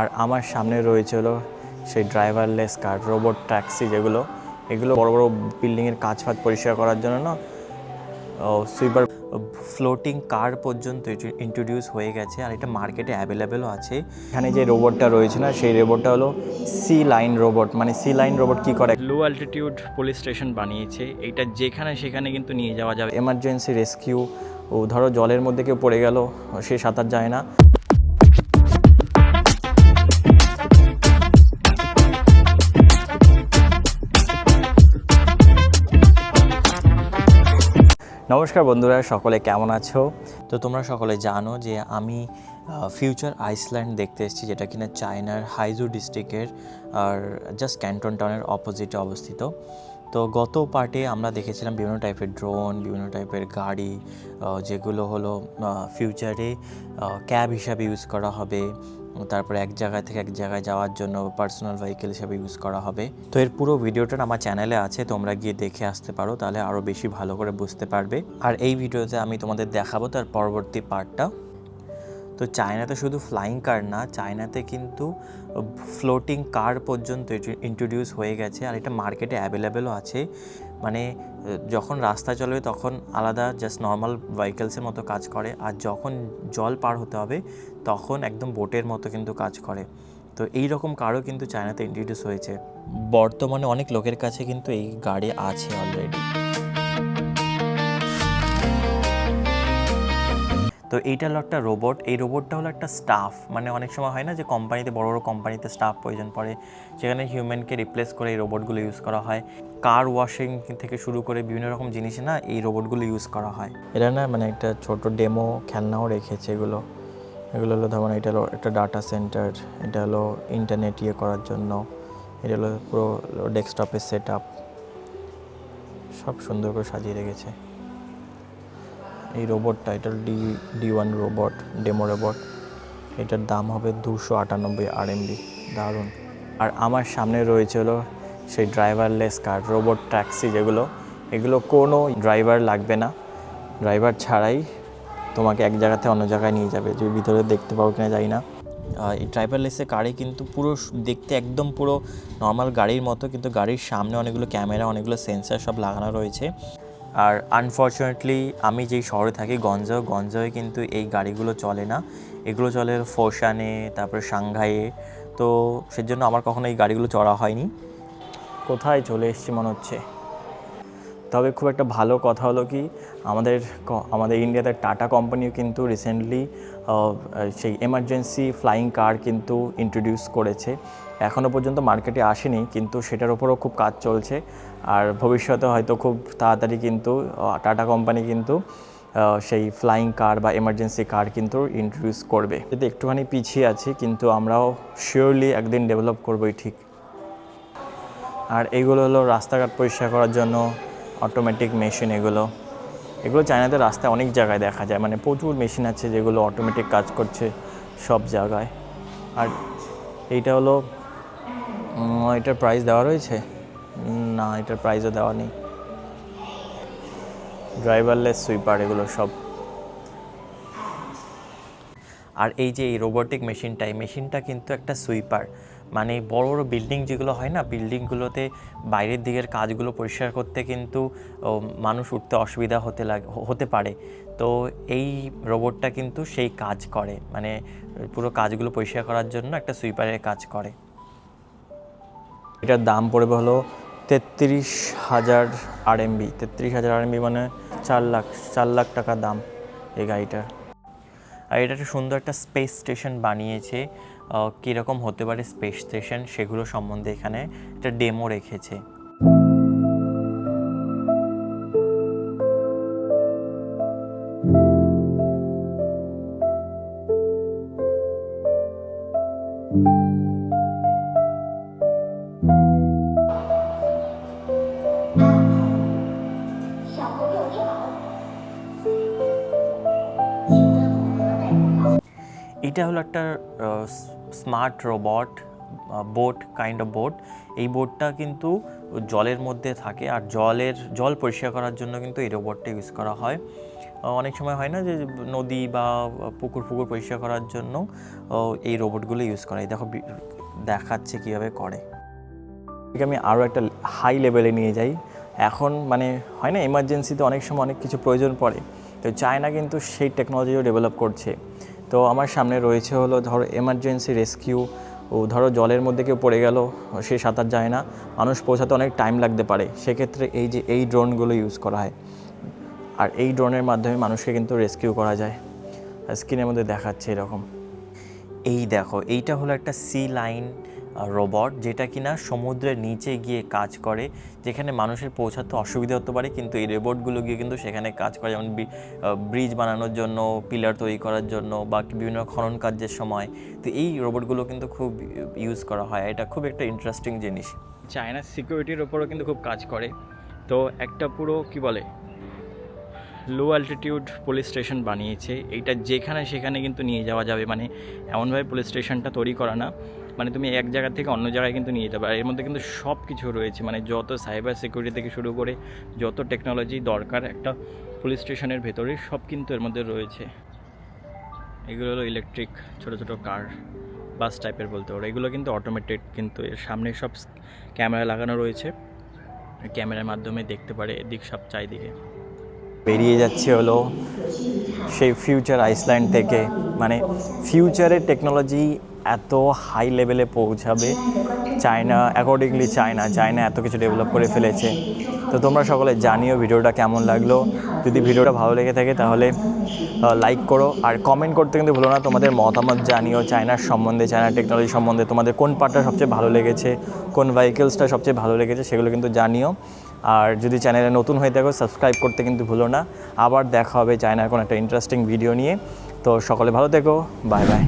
আর আমার সামনে রয়েছে হলো সেই ড্রাইভারলেস কার, রোবট ট্যাক্সি, এগুলো বড় বড় বিল্ডিংয়ের কাজ পরিষ্কার করার জন্য না সুইপার ফ্লোটিং কার পর্যন্ত ইন্ট্রোডিউস হয়ে গেছে, আর এটা মার্কেটে অ্যাভেলেবেলও আছে। এখানে যে রোবটটা রয়েছে না, সেই রোবটটা হলো সি লাইন রোবট। মানে সি লাইন রোবট কী করে, লো অ্যালটিটিউড পুলিশ স্টেশন বানিয়েছে। এটা যেখানে সেখানে কিন্তু নিয়ে যাওয়া যাবে, এমার্জেন্সি রেস্কিউ। ও ধরো জলের মধ্যে কেউ পড়ে গেল, সে সাঁতার যায় না, নমস্কার বন্ধুরা, সকলে কেমন আছো? তো তোমরা সকলে জানো যে আমি ফিউচার আইসল্যান্ড দেখতে এসেছি, যেটা কিনা চায়নার হাইজু ডিস্ট্রিক্টের আর জাস্ট ক্যান্টন টাউনের অপোজিটে অবস্থিত। তো গত পার্টে আমরা দেখেছিলাম বিভিন্ন টাইপের ড্রোন, বিভিন্ন টাইপের গাড়ি, যেগুলো হলো ফিউচারে ক্যাব হিসাবে ইউজ করা হবে, তারপরে এক জায়গা থেকে এক জায়গায় যাওয়ার জন্য পার্সোনাল ভেহিকেল হিসাবে ইউজ করা হবে। তো এর পুরো ভিডিওটা আমার চ্যানেলে আছে, তোমরা গিয়ে দেখে আসতে পারো, তাহলে আরও বেশি ভালো করে বুঝতে পারবে। আর এই ভিডিওতে আমি তোমাদের দেখাবো তার পরবর্তী পার্টটা। তো চায়নাতে শুধু ফ্লাইং কার না, চায়নাতে কিন্তু ফ্লোটিং কার পর্যন্ত ইন্ট্রোডিউস হয়ে গেছে, আর এটা মার্কেটে অ্যাভেলেবেলও আছে। মানে যখন রাস্তায় চলবে তখন আলাদা জাস্ট নর্মাল ভেহিকেলসের মতো কাজ করে, আর যখন জল পার হতে হবে তখন একদম বোটের মতো কিন্তু কাজ করে। তো এই রকম কারও কিন্তু চায়নাতে ইন্ট্রোডিউস হয়েছে। বর্তমানে অনেক লোকের কাছে কিন্তু এই গাড়ি আছে অলরেডি। তো এইটা হলো একটা রোবট। এই রোবটটা হলো একটা স্টাফ, মানে অনেক সময় হয় না যে কোম্পানিতে, বড় বড় কোম্পানিতে স্টাফ প্রয়োজন পড়ে, সেখানে হিউম্যানকে রিপ্লেস করে এই রোবটগুলো ইউজ করা হয়। কার ওয়াশিং থেকে শুরু করে বিভিন্ন রকম জিনিসে না এই রোবটগুলো ইউজ করা হয়। এটা না মানে একটা ছোট ডেমো খেলনাও রেখেছে। এগুলো হলো ধরুন, এটা হলো একটা ডাটা সেন্টার, এটা হলো ইন্টারনেট করার জন্য, এটা হলো পুরো ডেস্কটপের সেট আপ, সব সুন্দর করে সাজিয়ে রেখেছে। এই রোবটটা, এটা ডি1 রোবট, ডেমো রোবট। এটার দাম হবে 298 RMB। দারুণ। আর আমার সামনে রয়েছে হলো সেই ড্রাইভারলেস কার, রোবট ট্যাক্সি, এগুলো কোনো ড্রাইভার লাগবে না, ড্রাইভার ছাড়াই তোমাকে এক জায়গা থেকে অন্য জায়গায় নিয়ে যাবে। যে ভিতরে দেখতে পাবো কিনা জানি না। এই ড্রাইভারলেসের গাড়ি কিন্তু পুরো দেখতে একদম পুরো নর্মাল গাড়ির মতো, কিন্তু গাড়ির সামনে অনেকগুলো ক্যামেরা, অনেকগুলো সেন্সার সব লাগানো রয়েছে। আর আনফর্চুনেটলি আমি যেই শহরে থাকি গঞ্জয়ে কিন্তু এই গাড়িগুলো চলে না। এগুলো চলে ফোসানে, তারপরে সাংঘাইয়ে। তো সেজন্য আমার কখনো এই গাড়িগুলো চড়া হয়নি। কোথায় চলে এসেছি মনে হচ্ছে। তবে খুব একটা ভালো কথা হলো কি, আমাদের ইন্ডিয়াতে টাটা কোম্পানিও কিন্তু রিসেন্টলি সেই এমার্জেন্সি ফ্লাইং কার কিন্তু ইন্ট্রোডিউস করেছে। এখনও পর্যন্ত মার্কেটে আসেনি, কিন্তু সেটার উপরও খুব কাজ চলছে। আর ভবিষ্যতে হয়তো খুব তাড়াতাড়ি কিন্তু টাটা কোম্পানি কিন্তু সেই ফ্লাইং কার বা এমার্জেন্সি কার কিন্তু ইন্ট্রোডিউস করবে। যদি একটুখানি পিছিয়ে আছি, কিন্তু আমরাও শিওরলি একদিন ডেভেলপ করবোই ঠিক। আর এইগুলো হলো রাস্তাঘাট পরিষ্কার করার জন্য অটোমেটিক মেশিন। এগুলো চায়নাতে রাস্তায় অনেক জায়গায় দেখা যায়, মানে প্রচুর মেশিন আছে যেগুলো অটোমেটিক কাজ করছে সব জায়গায়। আর এইটা হলো, এটার প্রাইস দেওয়া রয়েছে না, এটার প্রাইসও দেওয়া নেই। ড্রাইভারলেস সুইপার এগুলো সব। আর এই যে এই রোবোটিক মেশিনটা কিন্তু একটা সুইপার। মানে বড় বড় বিল্ডিং যেগুলো হয় না, বিল্ডিংগুলোতে বাইরের দিকের কাজগুলো পরিষ্কার করতে কিন্তু মানুষ উঠতে অসুবিধা হতে পারে। তো এই রোবটটা কিন্তু সেই কাজ করে, মানে পুরো কাজগুলো পরিষ্কার করার জন্য একটা সুইপারের কাজ করে। এটার দাম পড়বে হলো 33,000 RMB। 33,000 RMB মানে 4 লাখ টাকা দাম এই গাড়িটার। আর এটা একটা সুন্দর একটা স্পেস স্টেশন বানিয়েছে। কীরকম হতে পারে স্পেস স্টেশন, সেগুলো সম্বন্ধে এখানে একটা ডেমো রেখেছে। এটা হলো একটা smart robot boat, kind of boat. এই বোটটা কিন্তু জলের মধ্যে থাকে, আর জল পরিষ্কার করার জন্য কিন্তু এই রোবটটা ইউজ করা হয়। অনেক সময় হয় না যে নদী বা পুকুর পরিষ্কার করার জন্য এই রোবটগুলো ইউজ করে। দেখো দেখাচ্ছে কীভাবে করে। আমি আরও একটা হাই লেভেলে নিয়ে যাই। এখন মানে হয় না এমার্জেন্সিতে অনেক সময় অনেক কিছু প্রয়োজন পড়ে, তো চায়না কিন্তু সেই টেকনোলজিও ডেভেলপ করছে। তো আমার সামনে রয়েছে হলো ধরো এমার্জেন্সি রেস্কিউ। ধরো জলের মধ্যে কেউ পড়ে গেল, সে সাঁতার যায় না, মানুষ পৌঁছাতে অনেক টাইম লাগতে পারে, সেক্ষেত্রে এই ড্রোনগুলো ইউজ করা হয়। আর এই ড্রোনের মাধ্যমে মানুষকে কিন্তু রেস্কিউ করা যায়। স্ক্রিনের মধ্যে দেখাচ্ছে এরকম। এই দেখো, এইটা হলো একটা সি লাইন রোবট, যেটা কিনা সমুদ্রের নিচে গিয়ে কাজ করে, যেখানে মানুষের পৌঁছাতে অসুবিধা হতে পারে, কিন্তু এই রোবটগুলো গিয়ে কিন্তু সেখানে কাজ করে। যেমন ব্রিজ বানানোর জন্য, পিলার তৈরি করার জন্য, বা বিভিন্ন খনন কার্যের সময়। তো এই রোবটগুলো কিন্তু খুব ইউজ করা হয়। এটা খুব একটা ইন্টারেস্টিং জিনিস। চায়নার সিকিউরিটির ওপরও কিন্তু খুব কাজ করে। তো একটা পুরো কি বলে লো অ্যালটিটিউড পুলিশ স্টেশন বানিয়েছে। এইটা যেখানে সেখানে কিন্তু নিয়ে যাওয়া যাবে, মানে এমনভাবে পুলিশ স্টেশনটা তৈরি করা না, মানে তুমি এক জায়গা থেকে অন্য জায়গায় কিন্তু নিয়ে যেতে পারো। এর মধ্যে কিন্তু সব কিছু রয়েছে, মানে যত সাইবার সিকিউরিটি থেকে শুরু করে যত টেকনোলজি দরকার একটা পুলিশ স্টেশনের ভেতরে, সব কিন্তু এর মধ্যে রয়েছে। এগুলো হলো ইলেকট্রিক ছোটো ছোটো কার, বাস টাইপের বলতে পারো। এগুলো কিন্তু অটোমেটেড, কিন্তু এর সামনে সব ক্যামেরা লাগানো রয়েছে, ক্যামেরার মাধ্যমে দেখতে পারে এদিক সব চারিদিকে। বেরিয়ে যাচ্ছে হলো সেই ফিউচার আইসল্যান্ড থেকে। মানে ফিউচারের টেকনোলজি এত হাই লেভেলে পৌঁছাবে চায়না, অ্যাকর্ডিংলি চায়না এত কিছু ডেভেলপ করে ফেলেছে। তো তোমরা সকলে জানিও ভিডিওটা কেমন লাগলো। যদি ভিডিওটা ভালো লেগে থাকে তাহলে লাইক করো, আর কমেন্ট করতে কিন্তু ভুলো না। তোমাদের মতামত জানিও চায়নার সম্বন্ধে, চায়নার টেকনোলজি সম্বন্ধে। তোমাদের কোন পার্টটা সবচেয়ে ভালো লেগেছে, কোন ভেহিকেলসটা সবচেয়ে ভালো লেগেছে, সেগুলো কিন্তু জানিও। আর যদি চ্যানেলে নতুন হয়ে থাকো সাবস্ক্রাইব করতে কিন্তু ভুলো না। আবার দেখা হবে চায়নার কোনো একটা ইন্টারেস্টিং ভিডিও নিয়ে। তো সকলে ভালো থেকো, বাই বাই।